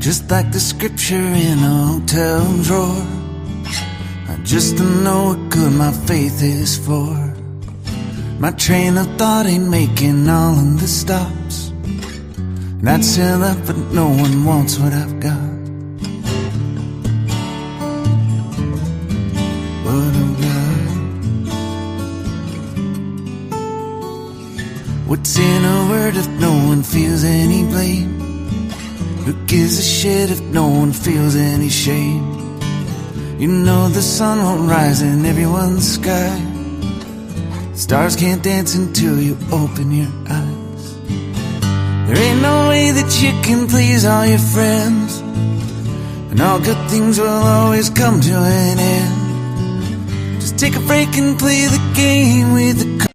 just like the scripture in a hotel drawer. I just don't know what good my faith is for. My train of thought ain't making all of the stops. And I'd sell up, but no one wants what I've got. What I've got. What's in a word if no one feels any blame? Who gives a shit if no one feels any shame? You know the sun won't rise in everyone's sky. Stars can't dance until you open your eyes. There ain't no way that you can please all your friends, and all good things will always come to an end. Just take a break and play the game with the